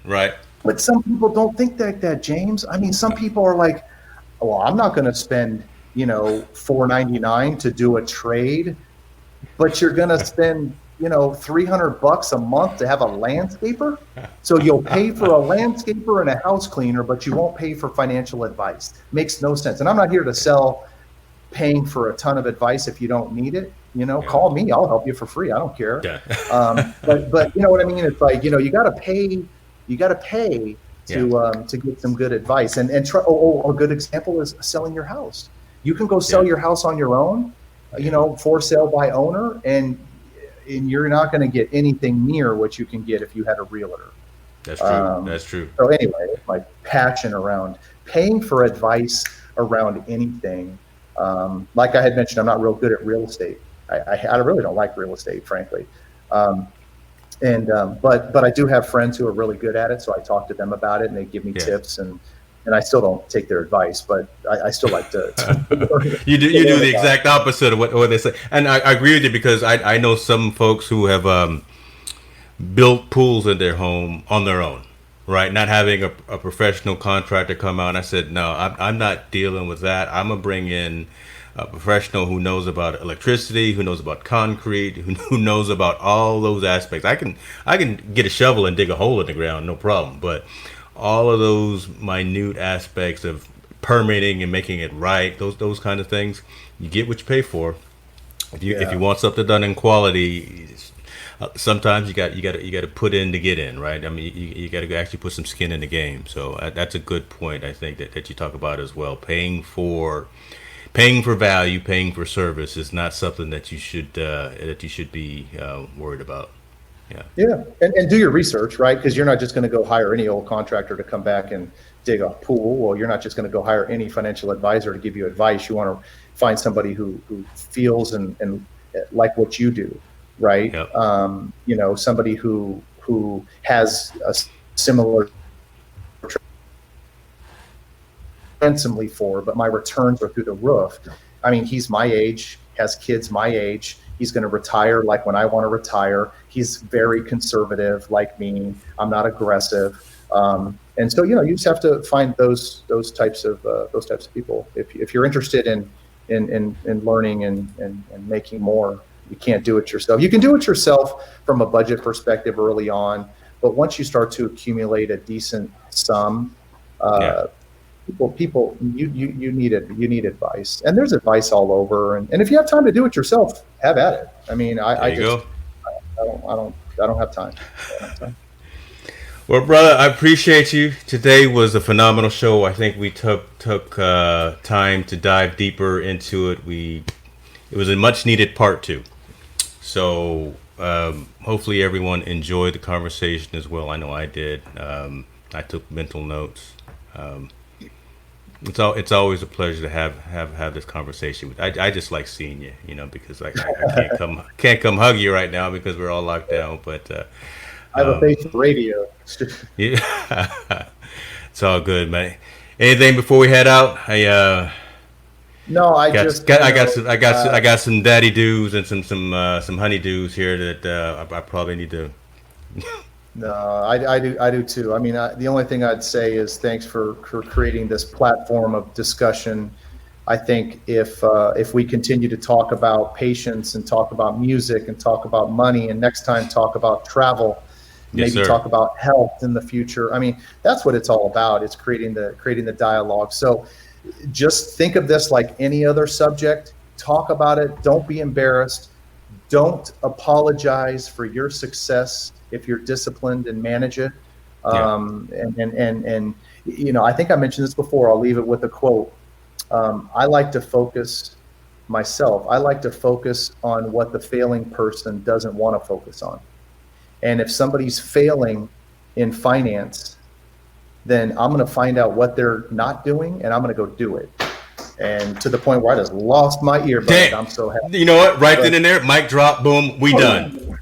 right? But some people don't think that, James. I mean, some people are like, well, I'm not going to spend $4.99 to do a trade, but you're going to spend, $300 a month to have a landscaper. So you'll pay for a landscaper and a house cleaner, but you won't pay for financial advice. Makes no sense. And I'm not here to sell paying for a ton of advice if you don't need it. Call me, I'll help you for free. I don't care. Yeah. But you know what I mean? It's like, you got to pay to get some good advice. And a good example is selling your house. You can go sell your house on your own, for sale by owner, and you're not going to get anything near what you can get if you had a realtor. That's true. That's true. So anyway, my passion around paying for advice around anything. Like I had mentioned, I'm not real good at real estate. I really don't like real estate, frankly. But I do have friends who are really good at it, so I talk to them about it, and they give me tips, and I still don't take their advice, but I still like to you do the exact opposite of what they say. And I agree with you, because I know some folks who have built pools in their home on their own, right? Not having a professional contractor come out. And I said, no, I'm not dealing with that. I'm going to bring in a professional who knows about electricity, who knows about concrete, who knows about all those aspects. I can get a shovel and dig a hole in the ground, no problem. But all of those minute aspects of permitting and making it right, those kind of things, you get what you pay for. If you want something done in quality, sometimes you got to put in to get in, right? I mean, you got to actually put some skin in the game. So that's a good point, I think, that you talk about as well. Paying for value, paying for service is not something that you should be worried about. Yeah, and do your research, right? Because you're not just going to go hire any old contractor to come back and dig a pool, or you're not just going to go hire any financial advisor to give you advice. You want to find somebody who feels and like what you do, right? Yep. Somebody who has a similar handsomely for, but my returns are through the roof. I mean, he's my age, has kids my age. He's going to retire like when I want to retire. He's very conservative like me. I'm not aggressive. And so, you just have to find those types of people. If you're interested in learning and making more, you can't do it yourself. You can do it yourself from a budget perspective early on, but once you start to accumulate a decent sum, people you need advice, and there's advice all over, and if you have time to do it yourself, have at it. I mean, I don't have time. Well, brother, I appreciate you. Today was a phenomenal show. I think we took time to dive deeper into it. It was a much needed part 2. So hopefully everyone enjoyed the conversation as well. I know I did. I took mental notes. It's always a pleasure to have this conversation. I just like seeing you, because I can't come hug you right now because we're all locked down. But I have a face for radio. Yeah, it's all good, man. Anything before we head out? No, I got some daddy do's and some honey do's here that I probably need to. No, I do too. I mean, the only thing I'd say is thanks for creating this platform of discussion. I think if we continue to talk about patience and talk about music and talk about money, and next time talk about travel, maybe talk about health in the future. I mean, that's what it's all about. It's creating the dialogue. So just think of this like any other subject. Talk about it. Don't be embarrassed. Don't apologize for your success if you're disciplined and manage it. And I think I mentioned this before. I'll leave it with a quote. I like to focus on what the failing person doesn't want to focus on. And if somebody's failing in finance, then I'm going to find out what they're not doing, and I'm going to go do it. And to the point where I just lost my earbud. I'm so happy. You know what? Right then and there, mic drop, boom, we done.